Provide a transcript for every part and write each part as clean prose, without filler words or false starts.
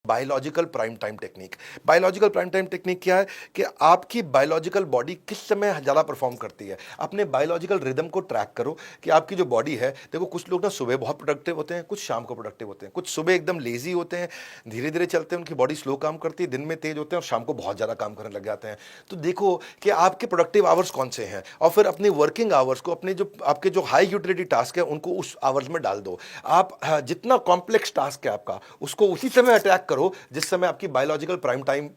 Biological prime time technique. Biological prime time technique क्या है कि आपकी बायोलॉजिकल बॉडी किस समय ज़्यादा परफॉर्म करती है। अपने बायोलॉजिकल रिदम को ट्रैक करो कि आपकी जो बॉडी है, देखो कुछ लोग ना सुबह बहुत प्रोडक्टिव होते हैं, कुछ शाम को प्रोडक्टिव होते हैं, कुछ सुबह एकदम लेजी होते हैं, धीरे धीरे चलते हैं, उनकी बॉडी स्लो काम करती है, दिन में तेज होते हैं और शाम को बहुत ज़्यादा काम करने लग जाते हैं। तो देखो कि आपके प्रोडक्टिव आवर्स कौन से हैं और फिर अपने वर्किंग आवर्स को, अपने जो आपके जो हाई यूटिलिटी टास्क है उनको उस आवर्स में डाल दो। आप जितना कॉम्प्लेक्स टास्क है आपका उसको उसी समय अटैक करो जिस समय आपकी बायोलॉजिकल प्राइम टाइम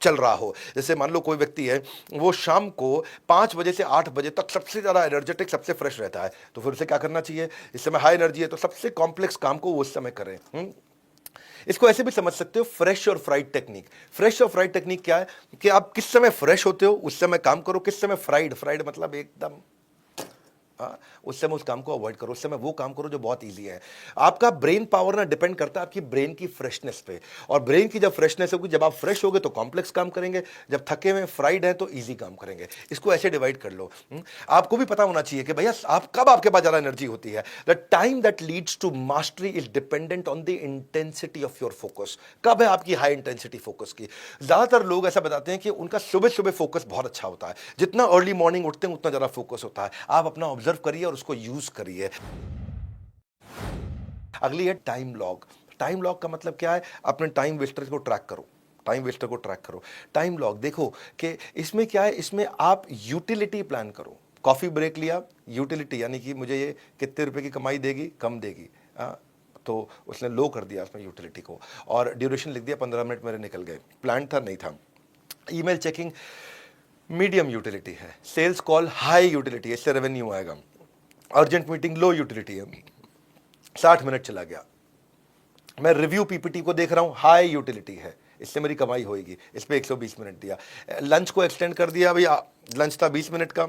चल रहा हो। जैसे मान लो कोई व्यक्ति है, वो शाम को 5 बजे से 8 बजे तक सबसे ज़्यादा एनर्जेटिक, सबसे फ्रेश रहता है, तो फिर उसे क्या करना चाहिए? इस समय हाई एनर्जी है तो सबसे कॉम्प्लेक्स काम को वो उस समय करें। इसको ऐसे भी समझ सकते हो, फ्रेश और फ्राइड टेक्निक। फ्रेश और फ्राइड टेक्निक क्या है कि आप किस समय फ्रेश होते हो उस समय काम करो, किस समय फ्राइड, फ्राइड मतलब एकदम उस समय उस काम को अवॉइड करो, उस समय वो काम करो जो बहुत इजी है। आपका ब्रेन पावर ना डिपेंड करता है आपकी ब्रेन की फ्रेशनेस पे, और ब्रेन की जब फ्रेशनेस होगी, जब आप फ्रेश होगे तो कॉम्प्लेक्स काम करेंगे, जब थके हुए फ्राइड है तो इजी काम करेंगे। इसको ऐसे डिवाइड कर लो। आपको भी पता होना चाहिए कि भैया आप कब आपके पास ज़्यादा एनर्जी होती है। The time that leads to mastery is dependent on the intensity of your focus. कब है आपकी हाई इंटेंसिटी फोकस की? ज़्यादातर लोग ऐसा बताते हैं कि उनका सुबह सुबह फोकस बहुत अच्छा होता है, जितना अर्ली मॉर्निंग उठते हैं उतना ज़्यादा फोकस होता है। आप अपना ऑब्जर्व करिए और उसको यूज करिए। अगली है टाइम लॉग। टाइम लॉग का मतलब क्या है? अपने टाइम वेस्टर को ट्रैक करो, टाइम वेस्टर को ट्रैक करो। टाइम लॉग देखो कि इसमें क्या है, इसमें आप यूटिलिटी प्लान करो। कॉफी ब्रेक लिया, यूटिलिटी यानी कि मुझे ये कितने रुपए की कमाई देगी, कम देगी, तो उसने लो कर दिया उसमें यूटिलिटी को, और ड्यूरेशन लिख दिया 15 मिनट मेरे निकल गए। प्लान था नहीं था। ईमेल चेकिंग मीडियम यूटिलिटी है। सेल्स कॉल हाई यूटिलिटी है, इससे रेवेन्यू आएगा। अर्जेंट मीटिंग लो यूटिलिटी है, 60 मिनट चला गया। मैं रिव्यू पीपीटी को देख रहा हूं, हाई यूटिलिटी है, इससे मेरी कमाई होगी, इस पर 120 मिनट दिया। लंच को एक्सटेंड कर दिया, भैया लंच था 20 मिनट का,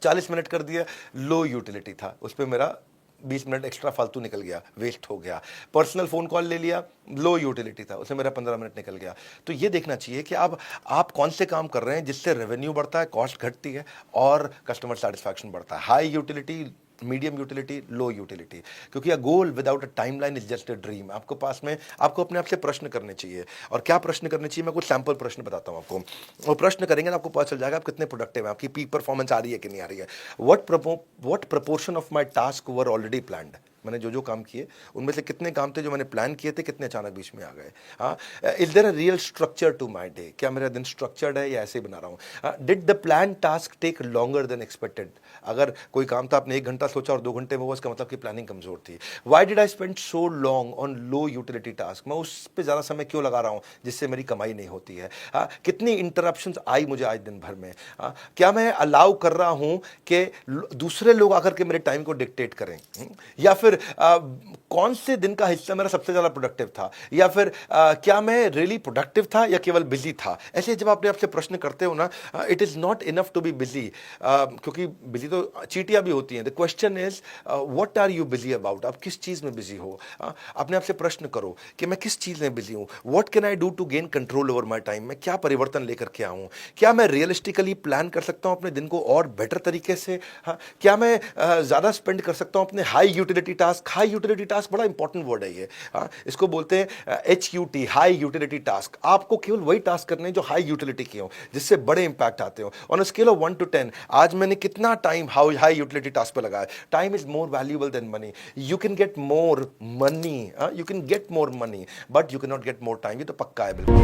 40 मिनट कर दिया, लो यूटिलिटी था, उस पर मेरा 20 मिनट एक्स्ट्रा फालतू निकल गया, वेस्ट हो गया। पर्सनल फोन कॉल ले लिया, लो यूटिलिटी था, उसमें मेरा 15 मिनट निकल गया। तो ये देखना चाहिए कि आप कौन से काम कर रहे हैं जिससे रेवेन्यू बढ़ता है, कॉस्ट घटती है और कस्टमर सेटिस्फैक्शन बढ़ता है। High utility, medium utility, low utility. क्योंकि a goal without a timeline is just a dream. आपको पास में आपको अपने आप से प्रश्न करने चाहिए। और क्या प्रश्न करने चाहिए? मैं कुछ सैंपल प्रश्न बताता हूं आपको। वो प्रश्न करेंगे ना, आपको पता चल जाएगा आप कितने प्रोडक्टिव हैं, आपकी पीक परफॉर्मेंस आ रही है कि नहीं आ रही है। What proportion of my task were already planned. मैंने जो जो काम किए उनमें से कितने काम थे जो मैंने प्लान किए थे, कितने अचानक बीच में आ गए। हाँ, is there a real structure to my day? क्या मेरा दिन स्ट्रक्चर्ड है या ऐसे ही बना रहा हूँ? Did the plan task take longer than expected? अगर कोई काम था, आपने 1 घंटा सोचा और 2 घंटे में हुआ, इसका मतलब कि प्लानिंग कमजोर थी। Why did I spend so long on low utility task? मैं उस पर ज्यादा समय क्यों लगा रहा हूँ जिससे मेरी कमाई नहीं होती है? कितनी इंटरप्शन आई मुझे आज दिन भर में? क्या मैं अलाउ कर रहा हूं कि दूसरे लोग आकर के मेरे टाइम को डिक्टेट करें? या फिर कौन से दिन का हिस्सा मेरा सबसे ज्यादा प्रोडक्टिव था? या फिर क्या मैं रियली प्रोडक्टिव था या केवल बिजी था? ऐसे जब अपने आप से प्रश्न करते हो ना, it is not enough to be busy, क्योंकि बिजी तो चीटियां भी होती हैं। The question is what are you busy about? आप किस चीज में बिजी हो? अपने आप से प्रश्न करो कि मैं किस चीज में बिजी हूं। What can I do to gain control over my time? मैं क्या परिवर्तन लेकर के आऊं? क्या मैं रियलिस्टिकली प्लान कर सकता हूं अपने दिन को और बेटर तरीके से? क्या मैं ज्यादा स्पेंड कर सकता हूं अपने high utility task? High utility task बड़ा इंपॉर्टेंट वर्ड है ये। इसको बोलते हैं HUT, हाई यूटिलिटी टास्क। आपको केवल वही टास्क करने हैं जो हाई यूटिलिटी के हो, जिससे बड़े इंपैक्ट आते हो। On a scale of 1 to 10, आज मैंने कितना टाइम हाई यूटिलिटी टास्क पे लगाया? Time is more valuable then money. You can get more money, you can get more money, but you can not get more time. ये तो पक्का है बिल्कुल।